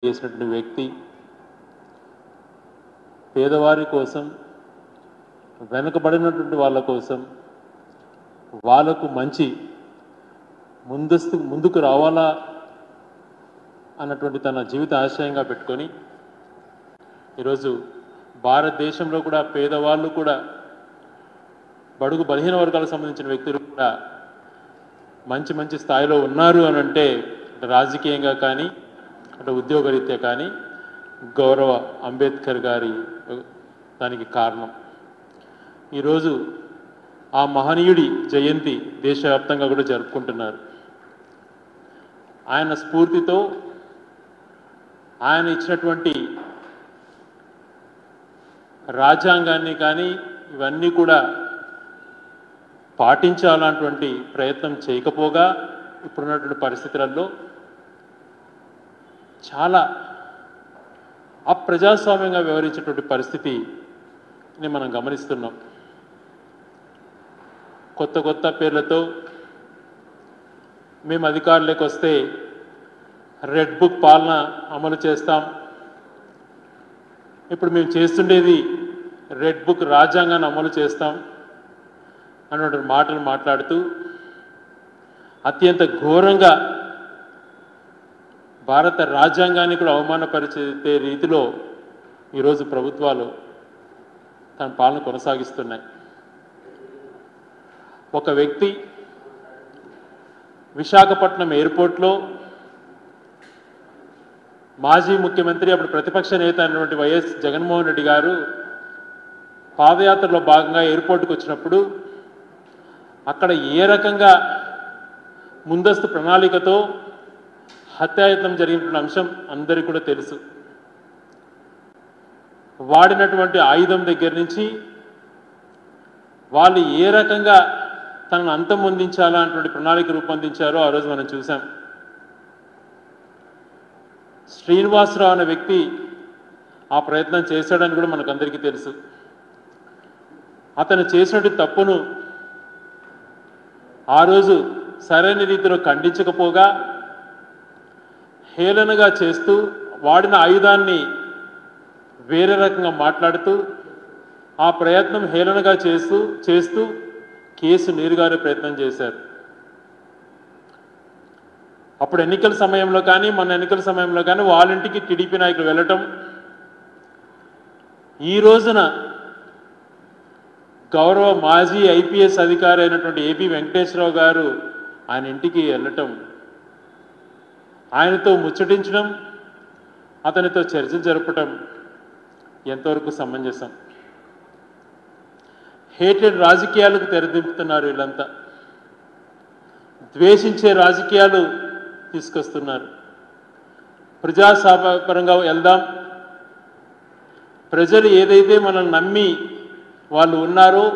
చేసినటువంటి వ్యక్తి పేదవారి కోసం, వెనుకబడినటువంటి వాళ్ళ కోసం, వాళ్ళకు మంచి ముందుకు రావాలా అన్నటువంటి తన జీవిత ఆశయంగా పెట్టుకొని ఈరోజు భారతదేశంలో కూడా పేదవాళ్ళు కూడా, బడుగు బలహీన వర్గాలకు సంబంధించిన వ్యక్తులు కూడా మంచి మంచి స్థాయిలో ఉన్నారు అని అంటే రాజకీయంగా కానీ, అంటే ఉద్యోగరీత్యా కానీ గౌరవ అంబేద్కర్ గారి దానికి కారణం. ఈరోజు ఆ మహనీయుడి జయంతి దేశవ్యాప్తంగా కూడా జరుపుకుంటున్నారు. ఆయన స్ఫూర్తితో ఆయన ఇచ్చినటువంటి రాజ్యాంగాన్ని కానీ ఇవన్నీ కూడా పాటించాలన్నటువంటి ప్రయత్నం చేయకపోగా ఇప్పుడున్నటువంటి పరిస్థితులలో చాలా అప్రజాస్వామ్యంగా వ్యవహరించేటువంటి పరిస్థితిని మనం గమనిస్తున్నాం. కొత్త కొత్త పేర్లతో మేము అధికారులకు వస్తే రెడ్ బుక్ పాలన అమలు చేస్తాం, ఇప్పుడు మేము చేస్తుండేది రెడ్ బుక్ రాజ్యాంగాన్ని అమలు చేస్తాం అన్నటువంటి మాటలు మాట్లాడుతూ అత్యంత ఘోరంగా భారత రాజ్యాంగాన్ని కూడా అవమానపరిచే రీతిలో ఈరోజు ప్రభుత్వాలు తన పాలన కొనసాగిస్తున్నాయి. ఒక వ్యక్తి విశాఖపట్నం ఎయిర్పోర్ట్లో మాజీ ముఖ్యమంత్రి, అప్పుడు ప్రతిపక్ష నేత అయినటువంటి వైఎస్ జగన్మోహన్ రెడ్డి గారు పాదయాత్రలో భాగంగా ఎయిర్పోర్ట్కి వచ్చినప్పుడు అక్కడ ఏ రకంగా ముందస్తు ప్రణాళికతో హత్యాయత్నం జరిగినటువంటి అంశం అందరికీ కూడా తెలుసు. వాడినటువంటి ఆయుధం దగ్గర నుంచి వాళ్ళు ఏ రకంగా తనను అంతమొందించాలా అన్నటువంటి ప్రణాళిక రూపొందించారో ఆ రోజు మనం చూసాం. శ్రీనివాసరావు అనే వ్యక్తి ఆ ప్రయత్నం చేశాడని కూడా మనకందరికీ తెలుసు. అతను చేసినటువంటి తప్పును ఆ రోజు సరైన రీతిలో ఖండించకపోగా హేళనగా చేస్తూ, వాడిన ఆయుధాన్ని వేరే రకంగా మాట్లాడుతూ, ఆ ప్రయత్నం హేళనగా చేస్తూ కేసు నీరుగారే ప్రయత్నం చేశారు. అప్పుడు ఎన్నికల సమయంలో కానీ, మన ఎన్నికల సమయంలో కానీ వాళ్ళ ఇంటికి టీడీపీ నాయకులు వెళ్ళటం, ఈ రోజున గౌరవ మాజీ ఐపీఎస్ అధికారి అయినటువంటి ఏపీ వెంకటేశ్వరరావు గారు ఆయన ఇంటికి వెళ్ళటం, ఆయనతో ముచ్చటించడం, అతనితో చర్చలు జరపటం ఎంతవరకు సమంజసం? హేటెడ్ రాజకీయాలకు తెరదింపుతున్నారు వీళ్ళంతా, ద్వేషించే రాజకీయాలు తీసుకొస్తున్నారు. ప్రజాస్వామ్యపరంగా వెళ్దాం, ప్రజలు ఏదైతే మనల్ని నమ్మి వాళ్ళు ఉన్నారో,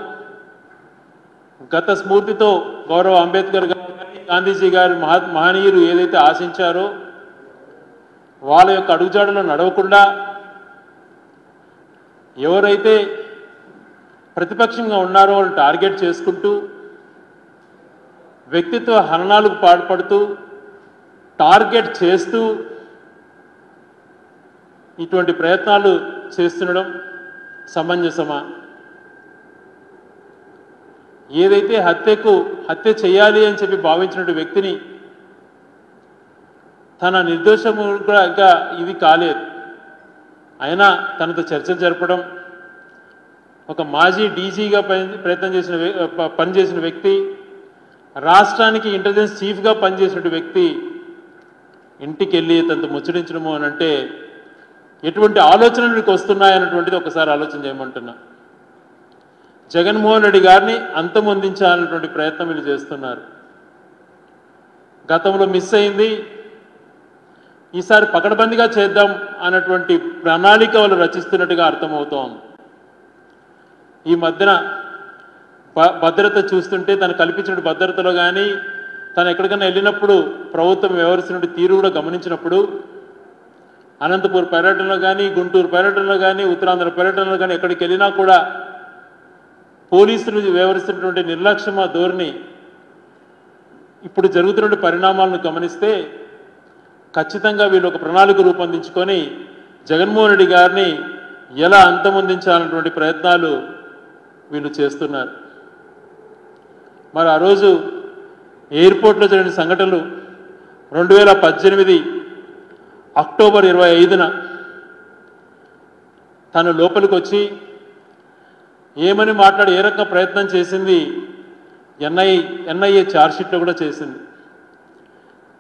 గత స్ఫూర్తితో గౌరవ అంబేద్కర్ గారు, గాంధీజీ గారి మహనీయులు ఏదైతే ఆశించారో వాళ్ళ యొక్క అడుగుజాడలో నడవకుండా, ఎవరైతే ప్రతిపక్షంగా ఉన్నారో వాళ్ళు టార్గెట్ చేసుకుంటూ, వ్యక్తిత్వ హననాలకు పాల్పడుతూ, టార్గెట్ చేస్తూ ఇటువంటి ప్రయత్నాలు చేస్తుండడం సమంజసమా? ఏదైతే హత్య చేయాలి అని చెప్పి భావించినటువంటి వ్యక్తిని తన నిర్దోషముగా ఇది కాలేదు, అయినా తనతో చర్చలు జరపడం, ఒక మాజీ డీజీగా పనిచేసిన వ్యక్తి, రాష్ట్రానికి ఇంటెలిజెన్స్ చీఫ్గా పనిచేసిన వ్యక్తి ఇంటికి వెళ్ళి తనతో ముచ్చటించడము అని అంటే ఎటువంటి ఆలోచనలు మీకు వస్తున్నాయన్నటువంటిది ఒకసారి ఆలోచన చేయమంటున్నా. జగన్మోహన్ రెడ్డి గారిని అంతమొందించాలన్నటువంటి ప్రయత్నం వీళ్ళు చేస్తున్నారు. గతంలో మిస్ అయింది, ఈసారి పకడ్బందీగా చేద్దాం అన్నటువంటి ప్రణాళిక వాళ్ళు రచిస్తున్నట్టుగా అర్థమవుతోంది. ఈ మధ్యన భద్రత చూస్తుంటే, తను కల్పించిన భద్రతలో కానీ, తను ఎక్కడికైనా వెళ్ళినప్పుడు ప్రభుత్వం వ్యవహరిస్తున్న తీరు కూడా గమనించినప్పుడు, అనంతపూర్ పర్యటనలో కానీ, గుంటూరు పర్యటనలో కానీ, ఉత్తరాంధ్ర పర్యటనలో కానీ ఎక్కడికి వెళ్ళినా కూడా పోలీసులు వ్యవహరిస్తున్నటువంటి నిర్లక్ష్యమ ధోరణి, ఇప్పుడు జరుగుతున్న పరిణామాలను గమనిస్తే ఖచ్చితంగా వీళ్ళు ఒక ప్రణాళిక రూపొందించుకొని జగన్మోహన్ రెడ్డి గారిని ఎలా అంతమొందించాలన్నటువంటి ప్రయత్నాలు వీళ్ళు చేస్తున్నారు. మరి ఆ రోజు ఎయిర్పోర్ట్లో జరిగిన సంఘటనలు 2018 అక్టోబర్ 25న తను లోపలికి వచ్చి ఏమని మాట్లాడి ఏ రకంగా ప్రయత్నం చేసింది ఎన్ఐఏ ఛార్జ్షీట్లో కూడా చేసింది.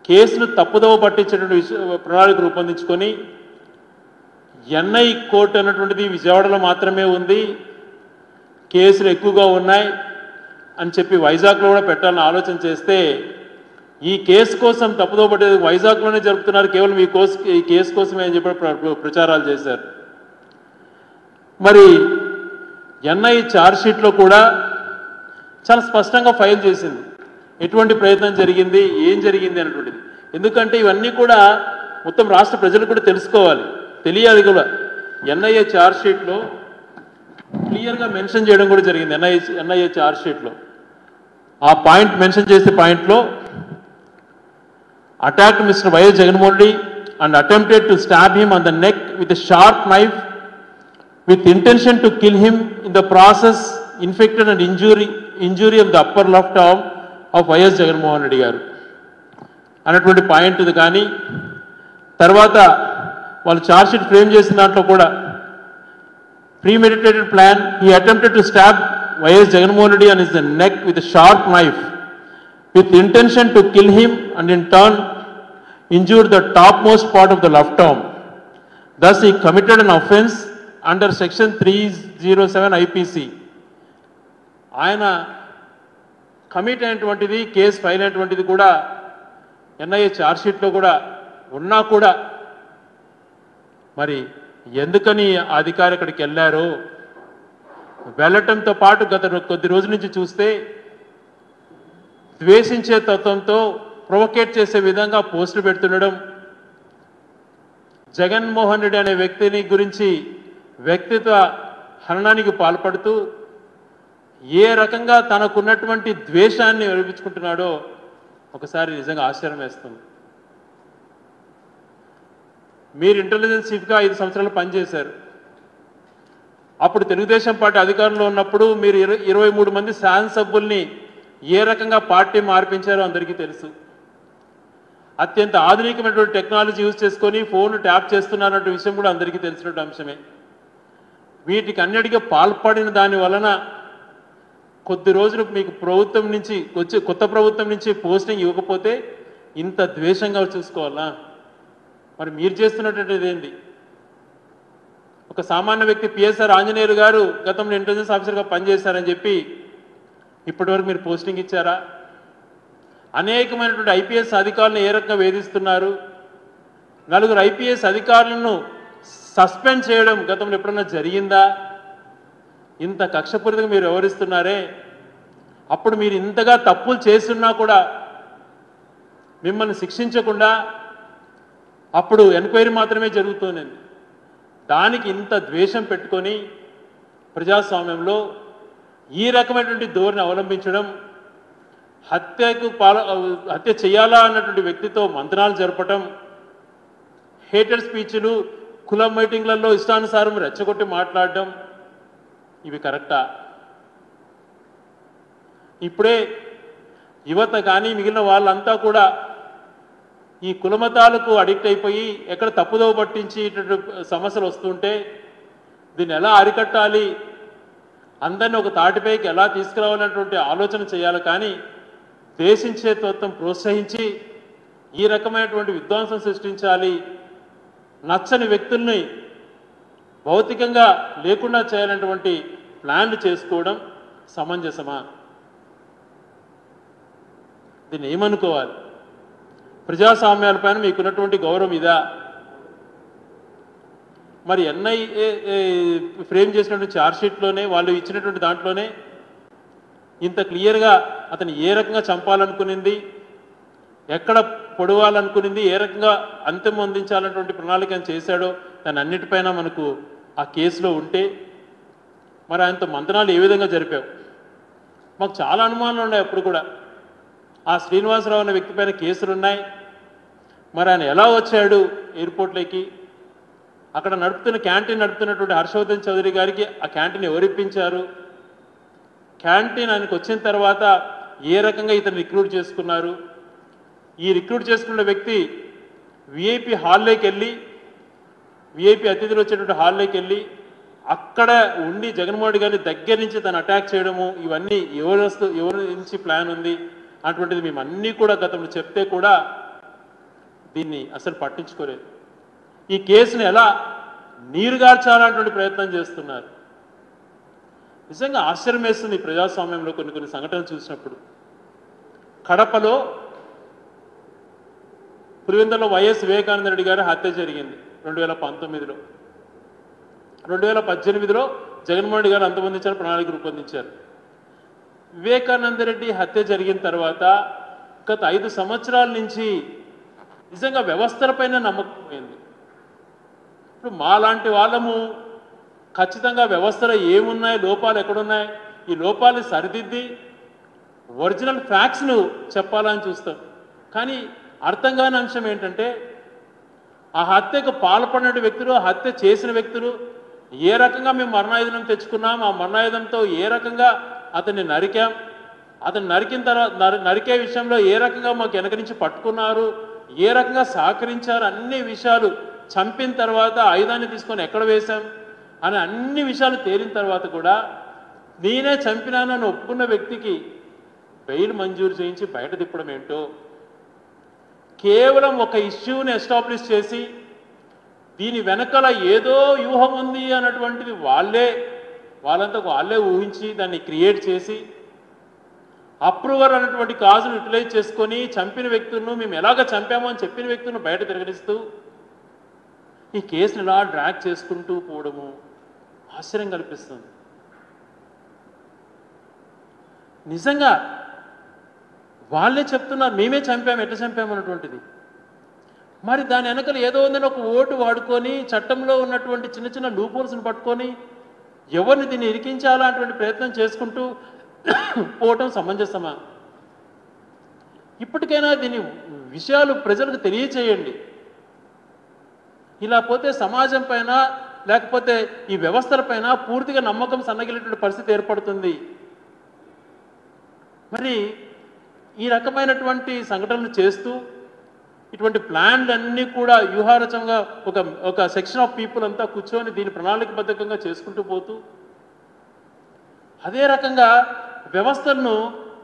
కేసును తప్పుదోవ పట్టించేటువంటి ప్రణాళిక రూపొందించుకొని ఎన్ఐ కోర్టు అన్నటువంటిది విజయవాడలో మాత్రమే ఉంది, కేసులు ఎక్కువగా ఉన్నాయి అని చెప్పి వైజాగ్లో కూడా పెట్టాలని ఆలోచన చేస్తే ఈ కేసు కోసం తప్పుదోవ పట్టేది వైజాగ్లోనే జరుపుతున్నారు, కేవలం ఈ కేసు కోసమే అని చెప్పి ప్రచారాలు చేశారు. మరి ఎన్ఐ ఛార్జ్షీట్లో కూడా చాలా స్పష్టంగా ఫైల్ చేసింది ఎటువంటి ప్రయత్నం జరిగింది, ఏం జరిగింది అన్నటువంటిది. ఎందుకంటే ఇవన్నీ కూడా మొత్తం రాష్ట్ర ప్రజలు కూడా తెలుసుకోవాలి, తెలియాలి కూడా. ఎన్ఐఏ ఛార్జ్షీట్లో క్లియర్గా మెన్షన్ చేయడం కూడా జరిగింది. ఎన్ఐఏ ఛార్జ్షీట్లో ఆ పాయింట్ మెన్షన్ చేసే పాయింట్లో attacked Mr. YS Jaganmohan Reddy and attempted to stab him on the neck with a sharp knife with intention to kill him, in the process inflicted an injury of the upper left arm of YS Jaganmohan Reddy గారు అన్నటువంటి point ఇది. కానీ తర్వాత వాళ్ళు chargesheet frame చేసిన దాంట్లో కూడా premeditated plan, he attempted to stab YS Jaganmohan Reddy on his neck with a sharp knife with intention to kill him and in turn injured the topmost part of the left arm. Thus he committed an offence under section 307 IPC. ఆయన commit అయినటువంటిది, case file అయినటువంటిది కూడా NIA ఛార్జ్షీట్లో కూడా ఉన్నా కూడా మరి ఎందుకని అధికారి అక్కడికి వెళ్ళారో వెళ్ళటంతో పాటు గత కొద్ది రోజుల నుంచి చూస్తే ద్వేషించే తత్వంతో ప్రొవోకేట్ చేసే విధంగా పోస్టులు పెడుతుండడం, జగన్మోహన్ రెడ్డి అనే వ్యక్తిని గురించి వ్యక్తిత్వ హననానికి పాల్పడుతూ ఏ రకంగా తనకున్నటువంటి ద్వేషాన్ని వెలిపించుకుంటున్నాడో ఒకసారి నిజంగా ఆశ్చర్యం వేస్తుంది. మీరు ఇంటెలిజెన్స్ చీఫ్గా 5 సంవత్సరాలు పనిచేశారు. అప్పుడు తెలుగుదేశం పార్టీ అధికారంలో ఉన్నప్పుడు మీరు 23 మంది శాసనసభ్యుల్ని ఏ రకంగా పార్టీ మార్పించారో అందరికీ తెలుసు. అత్యంత ఆధునికమైనటువంటి టెక్నాలజీ యూజ్ చేసుకొని ఫోన్ ట్యాప్ చేస్తున్నారన్న విషయం కూడా అందరికీ తెలిసినటువంటి అంశమే. వీటికి అన్నిటికీ పాల్పడిన దాని వలన కొద్ది రోజులు మీకు ప్రభుత్వం నుంచి కొత్త ప్రభుత్వం నుంచి పోస్టింగ్ ఇవ్వకపోతే ఇంత ద్వేషంగా చూసుకోవాలా? మరి మీరు చేస్తున్నటువంటిది ఏంటి? ఒక సామాన్య వ్యక్తి పిఎస్ఆర్ ఆంజనేయులు గారు గతంలో ఇంటెలిజెన్స్ ఆఫీసర్గా పనిచేశారని చెప్పి ఇప్పటివరకు మీరు పోస్టింగ్ ఇచ్చారా? అనేకమైనటువంటి ఐపీఎస్ అధికారులను ఏ రకంగా వేధిస్తున్నారు? 4 ఐపీఎస్ అధికారులను సస్పెండ్ చేయడం గతంలో ఎప్పుడన్నా జరిగిందా? ఇంత కక్షపూరితంగా మీరు వ్యవహరిస్తున్నారే, అప్పుడు మీరు ఇంతగా తప్పులు చేస్తున్నా కూడా మిమ్మల్ని శిక్షించకుండా అప్పుడు ఎంక్వైరీ మాత్రమే జరుగుతోంది. దానికి ఇంత ద్వేషం పెట్టుకొని ప్రజాస్వామ్యంలో ఈ రకమైనటువంటి ధోరణి అవలంబించడం, హత్య చేయాలా అన్నటువంటి వ్యక్తితో మంత్రాలు జరపటం, హేటెడ్ స్పీచ్లు, కుల మీటింగ్లలో ఇష్టానుసారం రెచ్చగొట్టి మాట్లాడడం, ఇవి కరెక్టా? ఇప్పుడే యువత కానీ మిగిలిన వాళ్ళంతా కూడా ఈ కులమతాలకు అడిక్ట్ అయిపోయి ఎక్కడ తప్పుదోవ పట్టించి ఇటువంటి సమస్యలు వస్తుంటే దీన్ని ఎలా అరికట్టాలి, అందరినీ ఒక తాటిపైకి ఎలా తీసుకురావాలన్నటువంటి ఆలోచన చేయాలి. కానీ దేశించే తత్వం ప్రోత్సహించి ఈ రకమైనటువంటి విధ్వంసం సృష్టించాలి, నచ్చని వ్యక్తుల్ని భౌతికంగా లేకుండా చేయాలన్నటువంటి ప్లాన్లు చేసుకోవడం సమంజసమా? దీన్ని ఏమనుకోవాలి? ప్రజాస్వామ్యాలపైన మీకున్నటువంటి గౌరవం ఇదా? మరి ఎన్ఐఏ ఫ్రేమ్ చేసినటువంటి ఛార్జ్షీట్లోనే వాళ్ళు ఇచ్చినటువంటి దాంట్లోనే ఇంత క్లియర్గా అతను ఏ రకంగా చంపాలనుకునింది, ఎక్కడ పొడవాలనుకునింది, ఏ రకంగా అంతిమ అందించాలన్నటువంటి ప్రణాళికను చేశాడో దాని అన్నిటిపైన మనకు ఆ కేసులో ఉంటే మరి ఆయనతో మంతనాలు ఏ విధంగా జరిపావు? మాకు చాలా అనుమానాలు ఉన్నాయి. అప్పుడు కూడా ఆ శ్రీనివాసరావు అనే వ్యక్తి పైన కేసులు ఉన్నాయి. మరి ఆయన ఎలా వచ్చాడు ఎయిర్పోర్ట్లోకి? అక్కడ క్యాంటీన్ నడుపుతున్నటువంటి హర్షవర్ధన్ చౌదరి గారికి ఆ క్యాంటీన్ ఎవరిప్పించారు? క్యాంటీన్ ఆయనకు వచ్చిన తర్వాత ఏ రకంగా ఇతను రిక్రూట్ చేసుకున్నారు? ఈ రిక్రూట్ చేసుకున్న వ్యక్తి విఐపి హాల్లోకి వెళ్ళి, విఐపి అతిథులు వచ్చేటువంటి హాల్లోకి వెళ్ళి అక్కడ ఉండి జగన్మోహన్ గారిని దగ్గర నుంచి తను అటాక్ చేయడము, ఇవన్నీ ఎవరి నుంచి ప్లాన్ ఉంది అటువంటిది మేము అన్నీ కూడా గతంలో చెప్తే కూడా దీన్ని అసలు పట్టించుకోలేదు. ఈ కేసుని ఎలా నీరుగార్చాలన్నటువంటి ప్రయత్నం చేస్తున్నారు. నిజంగా ఆశ్చర్యం వేస్తుంది ప్రజాస్వామ్యంలో కొన్ని సంఘటనలు చూసినప్పుడు. కడపలో పులివెందులలో వైఎస్ వివేకానంద రెడ్డి గారి హత్య జరిగింది 2019లో. 2018లో జగన్మోహన్ రెడ్డి గారు అంతమొందించారు, ప్రణాళిక రూపొందించారు. వివేకానంద రెడ్డి హత్య జరిగిన తర్వాత గత 5 సంవత్సరాల నుంచి నిజంగా వ్యవస్థలపైన నమ్మకం పోయింది. ఇప్పుడు మాలాంటి వాళ్ళము ఖచ్చితంగా వ్యవస్థలో ఏమున్నాయి, లోపాలు ఎక్కడున్నాయి, ఈ లోపాలని సరిదిద్ది ఒరిజినల్ ఫ్యాక్ట్స్ను చెప్పాలని చూస్తాం. కానీ అర్థం కాని అంశం ఏంటంటే ఆ హత్యకు పాల్పడిన వ్యక్తులు, హత్య చేసిన వ్యక్తులు ఏ రకంగా మేము మరణాయుధం తెచ్చుకున్నాం, ఆ మరణాయుధంతో ఏ రకంగా అతన్ని నరికాం, అతను నరికిన తర్వాత నరికే విషయంలో ఏ రకంగా మాకు వెనక నుంచి పట్టుకున్నారు, ఏ రకంగా సహకరించారు, అన్ని విషయాలు చంపిన తర్వాత ఆయుధాన్ని తీసుకొని ఎక్కడ వేశాం అని అన్ని విషయాలు తేలిన తర్వాత కూడా నేనే చంపినానని ఒప్పుకున్న వ్యక్తికి బెయిల్ మంజూరు చేయించి బయట తిప్పడం ఏంటో, కేవలం ఒక ఇష్యూని ఎస్టాబ్లిష్ చేసి దీని వెనకాల ఏదో వ్యూహం ఉంది అన్నటువంటిది వాళ్ళంతా వాళ్ళే ఊహించి దాన్ని క్రియేట్ చేసి అప్రూవర్ అన్నటువంటి కాజును యూటిలైజ్ చేసుకొని చంపిన వ్యక్తులను మేము ఎలాగ చంపామో అని చెప్పిన వ్యక్తులను బయట తిరగడిస్తూ ఈ కేసును ఇలా డ్రాగ్ చేసుకుంటూ పోవడము ఆశ్చర్యం కల్పిస్తుంది. నిజంగా వాళ్ళే చెప్తున్నారు మేమే చంపాము, ఎట్లా చంపామన్నటువంటిది. మరి దాని వెనకలు ఏదో ఉందని ఒక ఓటు వాడుకొని చట్టంలో ఉన్నటువంటి చిన్న చిన్న లూపోల్స్ని పట్టుకొని ఎవరిని దీన్ని ఇరికించాలా అటువంటి ప్రయత్నం చేసుకుంటూ పోవటం సమంజసమా? ఇప్పటికైనా దీని విషయాలు ప్రజలకు తెలియచేయండి. ఇలా పోతే సమాజం పైన లేకపోతే ఈ వ్యవస్థలపైన పూర్తిగా నమ్మకం సన్నగిలేటువంటి పరిస్థితి ఏర్పడుతుంది. మరి ఈ రకమైనటువంటి సంఘటనలు చేస్తూ ఇటువంటి ప్లాన్లన్నీ కూడా వ్యూహారచంగా ఒక సెక్షన్ ఆఫ్ పీపుల్ అంతా కూర్చొని దీన్ని ప్రణాళికబద్ధంగా చేసుకుంటూ పోతూ అదే రకంగా వ్యవస్థలను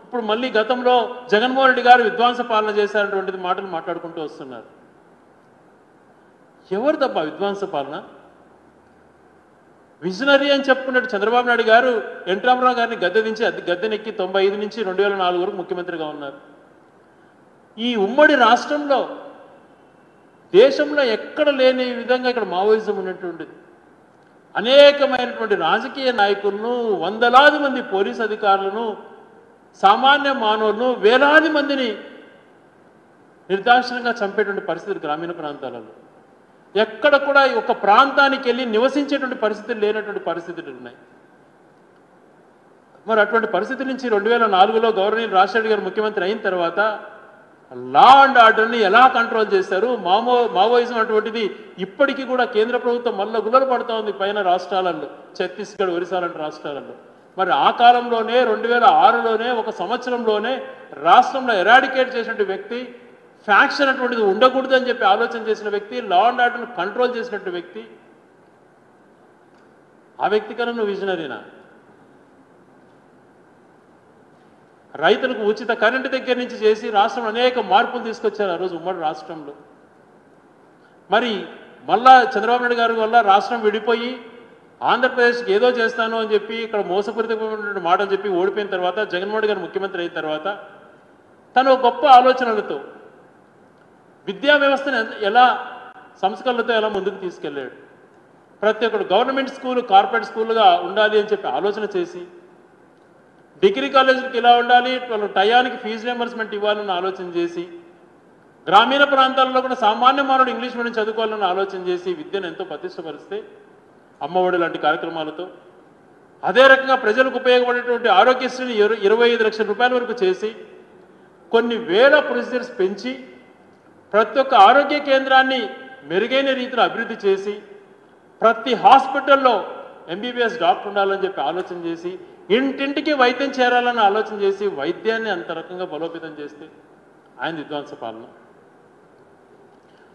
ఇప్పుడు మళ్ళీ గతంలో జగన్మోహన్ రెడ్డి గారు విధ్వంస పాలన చేశారనేటువంటిది మాటలు మాట్లాడుకుంటూ వస్తున్నారు. ఎవరు తప్ప విధ్వంస పాలన? విజనరీ అని చెప్పుకున్నట్టు చంద్రబాబు నాయుడు గారు ఎన్ రామారావు గారిని గద్దెనెక్కి 95 నుంచి 2004 వరకు ముఖ్యమంత్రిగా ఉన్నారు. ఈ ఉమ్మడి రాష్ట్రంలో దేశంలో ఎక్కడ లేని విధంగా ఇక్కడ మావోయిజం ఉన్నటువంటిది. అనేకమైనటువంటి రాజకీయ నాయకులను, వందలాది మంది పోలీస్ అధికారులను, సామాన్య మానవులను, వేలాది మందిని నిర్దాక్షిణ్యంగా చంపేటువంటి పరిస్థితులు గ్రామీణ ప్రాంతాలలో. ఎక్కడ కూడా ఒక ప్రాంతానికి వెళ్ళి నివసించేటువంటి పరిస్థితులు లేనటువంటి పరిస్థితులు ఉన్నాయి. మరి అటువంటి పరిస్థితుల నుంచి 2004లో గవర్నర్ రాజశేఖర్ గారు ముఖ్యమంత్రి అయిన తర్వాత లా అండ్ ఆర్డర్ని ఎలా కంట్రోల్ చేశారు? మావోయిజం అటువంటిది ఇప్పటికీ కూడా కేంద్ర ప్రభుత్వం మళ్ళీ గుల్లలు పడుతూ ఉంది పైన రాష్ట్రాలలో, ఛత్తీస్గఢ్, ఒరిస్సా లాంటి రాష్ట్రాలలో. మరి ఆ కాలంలోనే 2006లోనే ఒక సంవత్సరంలోనే రాష్ట్రంలో ఎరాడికేట్ చేసినటువంటి వ్యక్తి, ఫ్యాక్షన్ అటువంటిది ఉండకూడదు అని చెప్పి ఆలోచన చేసిన వ్యక్తి, లా అండ్ ఆర్డర్ను కంట్రోల్ చేసినట్టు వ్యక్తి, ఆ వ్యక్తి కన్నా నువ్వు విజనరీనా? రైతులకు ఉచిత కరెంటు దగ్గర నుంచి చేసి రాష్ట్రంలో అనేక మార్పులు తీసుకొచ్చారు ఆ రోజు ఉమ్మడి రాష్ట్రంలో. మరి మళ్ళా చంద్రబాబు నాయుడు గారి వల్ల రాష్ట్రం విడిపోయి ఆంధ్రప్రదేశ్కి ఏదో చేస్తాను అని చెప్పి ఇక్కడ మోసపూరితమైనటువంటి మాటలు చెప్పి ఓడిపోయిన తర్వాత జగన్మోహన్ గారు ముఖ్యమంత్రి అయిన తర్వాత తను గొప్ప ఆలోచనలతో విద్యా వ్యవస్థను ఎలా సంస్కరణలతో ఎలా ముందుకు తీసుకెళ్ళాడు. ప్రతి ఒక్కరు గవర్నమెంట్ స్కూల్ కార్పొరేట్ స్కూల్గా ఉండాలి అని చెప్పి ఆలోచన చేసి, డిగ్రీ కాలేజీలకు ఇలా ఉండాలి, వాళ్ళు టయానికి ఫీజు రియంబర్స్మెంట్ ఇవ్వాలని ఆలోచన చేసి, గ్రామీణ ప్రాంతాల్లో కూడా సామాన్య మానవుడు ఇంగ్లీష్ మీడియం చదువుకోవాలని ఆలోచన చేసి విద్యను ఎంతో ప్రతిష్టపరిస్తే అమ్మఒడి లాంటి కార్యక్రమాలతో, అదే రకంగా ప్రజలకు ఉపయోగపడేటువంటి ఆరోగ్యశ్రీని 25 లక్షల రూపాయల వరకు చేసి కొన్ని వేల ప్రొసీజర్స్ పెంచి ప్రతి ఒక్క ఆరోగ్య కేంద్రాన్ని మెరుగైన రీతిలో అభివృద్ధి చేసి ప్రతి హాస్పిటల్లో ఎంబీబీఎస్ డాక్టర్ ఉండాలని చెప్పి ఆలోచన చేసి ఇంటింటికి వైద్యం చేరాలని ఆలోచన చేసి వైద్యాన్ని అంత రకంగా బలోపేతం చేస్తే ఆయన విధ్వంస పాలన.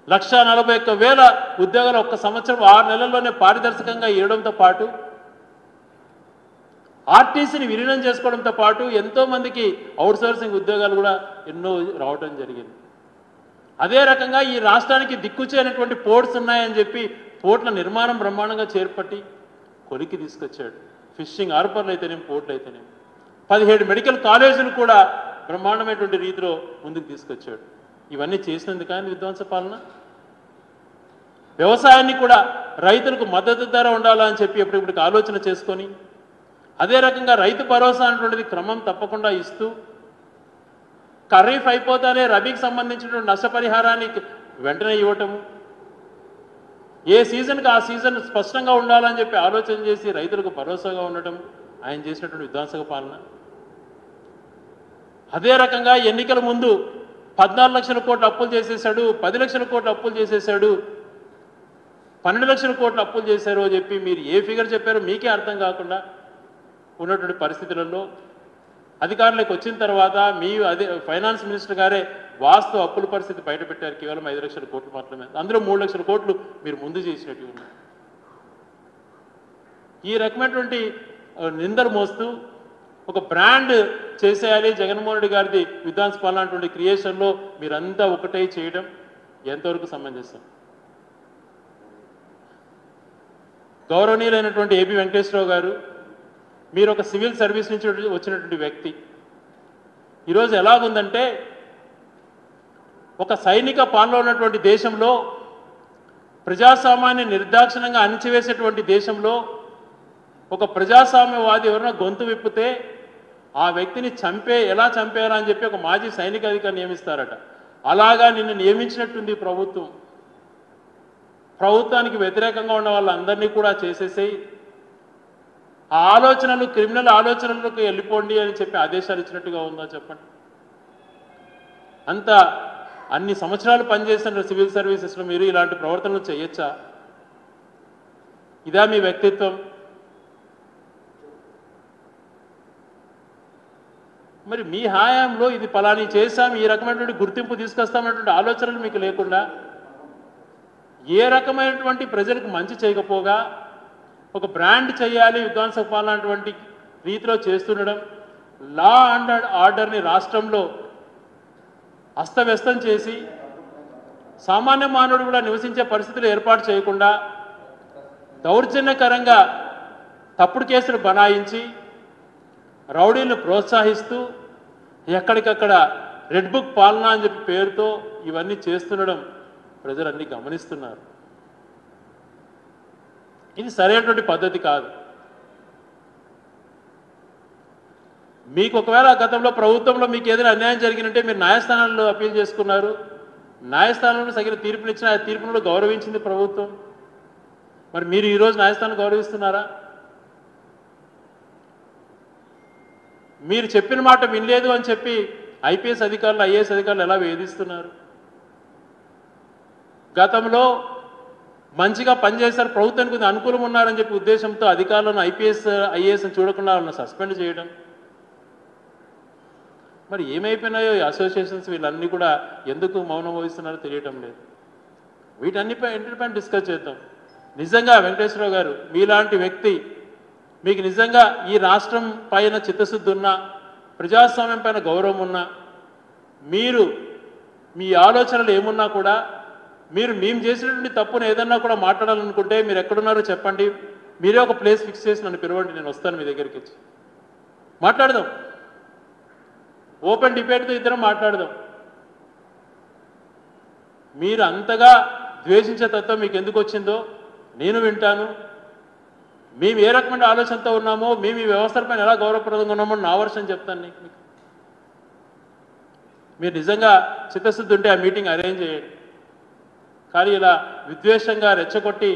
1,41,000 ఉద్యోగాలు ఒక్క సంవత్సరం 6 నెలల్లోనే పారదర్శకంగా ఇవ్వడంతో పాటు ఆర్టీసీని విలీనం చేసుకోవడంతో పాటు ఎంతోమందికి అవుట్సోర్సింగ్ ఉద్యోగాలు కూడా ఎన్నో రావడం జరిగింది. అదే రకంగా ఈ రాష్ట్రానికి దిక్కుచేయనటువంటి పోర్ట్స్ ఉన్నాయని చెప్పి పోర్ట్ల నిర్మాణం బ్రహ్మాండంగా చేపట్టి కొలికి తీసుకొచ్చాడు. ఫిషింగ్ హార్బర్లు అయితేనేం, పోర్ట్లు అయితేనేం 17 మెడికల్ కాలేజీలు కూడా బ్రహ్మాండమైనటువంటి రీతిలో ముందుకు తీసుకొచ్చాడు. ఇవన్నీ చేసినందుకు ఆయన విధ్వంస పాలన. వ్యవసాయాన్ని కూడా రైతులకు మద్దతు ధర ఉండాలని చెప్పి ఎప్పటికప్పుడు ఆలోచన చేసుకొని అదే రకంగా రైతు భరోసా అనేటువంటిది క్రమం తప్పకుండా ఇస్తూ ఖరీఫ్ అయిపోతానే రబీకి సంబంధించినటువంటి నష్టపరిహారాన్ని వెంటనే ఇవ్వటము, ఏ సీజన్కి ఆ సీజన్ స్పష్టంగా ఉండాలని చెప్పి ఆలోచన చేసి రైతులకు భరోసాగా ఉండటం ఆయన చేసినటువంటి విధ్వంసక పాలన. అదే రకంగా ఎన్నికల ముందు 14 లక్షల కోట్ల అప్పులు చేసేశాడు, 10 లక్షల కోట్ల అప్పులు చేసేశాడు, 12 లక్షల కోట్ల అప్పులు చేశారు అని చెప్పి మీరు ఏ ఫిగర్ చెప్పారో మీకే అర్థం కాకుండా ఉన్నటువంటి పరిస్థితులలో అధికారులకు వచ్చిన తర్వాత మీ అదే ఫైనాన్స్ మినిస్టర్ గారే వాస్తవ అప్పుల పరిస్థితి బయటపెట్టారు. కేవలం 5 లక్షల కోట్లు మాత్రమే, అందులో 3 లక్షల కోట్లు మీరు ముందు చేసినట్టు ఉన్నారు. ఈ రకమైనటువంటి నిందలు మోస్తూ ఒక బ్రాండ్ చేసేయాలి జగన్మోహన్ రెడ్డి గారిది విధ్వంస పాలన అటువంటి క్రియేషన్లో మీరంతా ఒకటై చేయడం ఎంతవరకు సమంజసం? గౌరవనీయులైనటువంటి ఏబి వెంకటేశ్వరరావు గారు, మీరు ఒక సివిల్ సర్వీస్ నుంచి వచ్చినటువంటి వ్యక్తి. ఈరోజు ఎలాగుందంటే ఒక సైనిక పాలన ఉన్నటువంటి దేశంలో, ప్రజాస్వామ్యాన్ని నిర్దాక్షిణంగా అణిచివేసేటువంటి దేశంలో ఒక ప్రజాస్వామ్యవాది ఎవరైనా గొంతు విప్పితే ఆ వ్యక్తిని ఎలా చంపారా అని చెప్పి ఒక మాజీ సైనిక అధికారి నియమిస్తారట. అలాగా నిన్ను నియమించినట్టుంది ప్రభుత్వం. ప్రభుత్వానికి వ్యతిరేకంగా ఉన్న వాళ్ళందరినీ కూడా చేసేసేయి, ఆ ఆలోచనలు క్రిమినల్ ఆలోచనలకు వెళ్ళిపోండి అని చెప్పి ఆదేశాలు ఇచ్చినట్టుగా ఉందా చెప్పండి? అంత అన్ని సంవత్సరాలు పనిచేసిన సివిల్ సర్వీసెస్లో మీరు ఇలాంటి ప్రవర్తనలు చేయొచ్చా? ఇదా మీ వ్యక్తిత్వం? మరి మీ హాయంలో ఇది పలాని చేశాం, ఈ రకమైనటువంటి గుర్తింపు తీసుకొస్తామన్నటువంటి ఆలోచనలు మీకు లేకుండా ఏ రకమైనటువంటి ప్రజలకు మంచి చేయకపోగా ఒక బ్రాండ్ చేయాలి విధ్వంసక పాలన అటువంటి రీతిలో చేస్తుండడం, లా అండ్ ఆర్డర్ని రాష్ట్రంలో అస్తవ్యస్తం చేసి సామాన్య మానవుడు కూడా నివసించే పరిస్థితులు ఏర్పాటు చేయకుండా దౌర్జన్యకరంగా తప్పుడు కేసులు బనాయించి రౌడీలను ప్రోత్సహిస్తూ ఎక్కడికక్కడ రెడ్ బుక్ పాలన అని చెప్పి పేరుతో ఇవన్నీ చేస్తుండడం ప్రజలన్నీ గమనిస్తున్నారు. ఇది సరైనటువంటి పద్ధతి కాదు. మీకు ఒకవేళ గతంలో ప్రభుత్వంలో మీకు ఏదైనా అన్యాయం జరిగినంటే మీరు న్యాయస్థానాల్లో అప్పీల్ చేసుకున్నారు, న్యాయస్థానంలో తగిన తీర్పునిచ్చిన ఆ తీర్పును గౌరవించింది ప్రభుత్వం. మరి మీరు ఈరోజు న్యాయస్థానం గౌరవిస్తున్నారా? మీరు చెప్పిన మాట వినలేదు అని చెప్పి ఐపీఎస్ అధికారులు ఐఏఎస్ అధికారులు ఎలా వేధిస్తున్నారు? గతంలో మంచిగా పనిచేశారు, ప్రభుత్వానికి కొంచెం అనుకూలం ఉన్నారని చెప్పి ఉద్దేశంతో అధికారులను ఐపీఎస్ ఐఏఎస్ చూడకుండా వాళ్ళని సస్పెండ్ చేయడం. మరి ఏమైపోయినాయో ఈ అసోసియేషన్స్ వీళ్ళన్నీ కూడా ఎందుకు మౌనం వహిస్తున్నారో తెలియటం లేదు. వీటన్నిటిపైన డిస్కస్ చేద్దాం. నిజంగా వెంకటేశ్వరరావు గారు మీలాంటి వ్యక్తి, మీకు నిజంగా ఈ రాష్ట్రం పైన చిత్తశుద్ధి ఉన్నా, ప్రజాస్వామ్యం పైన గౌరవం ఉన్నా, మీరు మీ ఆలోచనలు ఏమున్నా కూడా మీరు మేము చేసినటువంటి తప్పును ఏదన్నా కూడా మాట్లాడాలనుకుంటే మీరు ఎక్కడున్నారో చెప్పండి, మీరే ఒక ప్లేస్ ఫిక్స్ చేసి నన్ను పిలవండి, నేను వస్తాను మీ దగ్గరికి వచ్చి మాట్లాడదాం. ఓపెన్ డిబేట్తో ఇద్దరం మాట్లాడదాం. మీరు అంతగా ద్వేషించే తత్వం మీకు ఎందుకు వచ్చిందో నేను వింటాను. మేము ఏ రకమైన ఆలోచనతో ఉన్నామో, మేము ఈ వ్యవస్థలపైన ఎలా గౌరవప్రదంగా ఉన్నామో నా వర్షం చెప్తాను మీకు. మీరు నిజంగా చిత్తశుద్ధి ఉంటే ఆ మీటింగ్ అరేంజ్ చేయండి. కానీ ఇలా విద్వేషంగా రెచ్చగొట్టి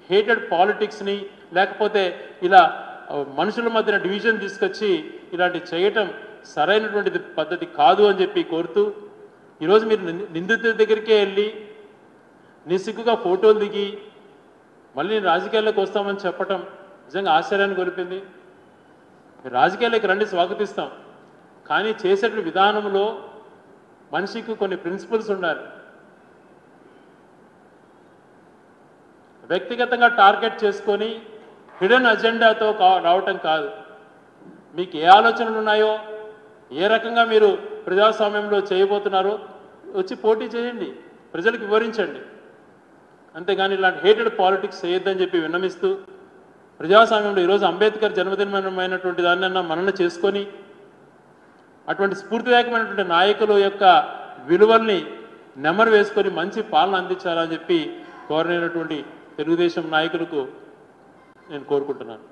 హేటెడ్ పాలిటిక్స్ని లేకపోతే ఇలా మనుషుల మధ్యన డివిజన్ తీసుకొచ్చి ఇలాంటి చేయటం సరైనటువంటి పద్ధతి కాదు అని చెప్పి కోరుతూ, ఈరోజు మీరు నిందితుల దగ్గరికే వెళ్ళి నిస్సిగ్గుగా ఫోటోలు దిగి మళ్ళీ రాజకీయాల్లోకి వస్తామని చెప్పటం నిజంగా ఆశ్చర్యాన్ని గొలిపింది. రాజకీయాల్లోకి రండి, స్వాగతిస్తాం, కానీ చేసే విధానంలో మనిషికి కొన్ని ప్రిన్సిపల్స్ ఉండాలి. వ్యక్తిగతంగా టార్గెట్ చేసుకొని హిడెన్ అజెండాతో రావటం కాదు. మీకు ఏ ఆలోచనలు ఉన్నాయో, ఏ రకంగా మీరు ప్రజాస్వామ్యంలో చేయబోతున్నారో వచ్చి పోటీ చేయండి, ప్రజలకు వివరించండి. అంతేగాని ఇలాంటి హేటెడ్ పాలిటిక్స్ చేయొద్దని చెప్పి విన్నమిస్తూ, ప్రజాస్వామ్యంలో ఈరోజు అంబేద్కర్ జన్మదినమైనటువంటి దాన్నన్నా మనన చేసుకొని అటువంటి స్ఫూర్తిదాయకమైనటువంటి నాయకుల యొక్క విలువల్ని నెమరు వేసుకొని మంచి పాలన అందించాలని చెప్పి కోరినటువంటి తెలుగుదేశం నాయకులకు నేను కోరుకుంటున్నాను.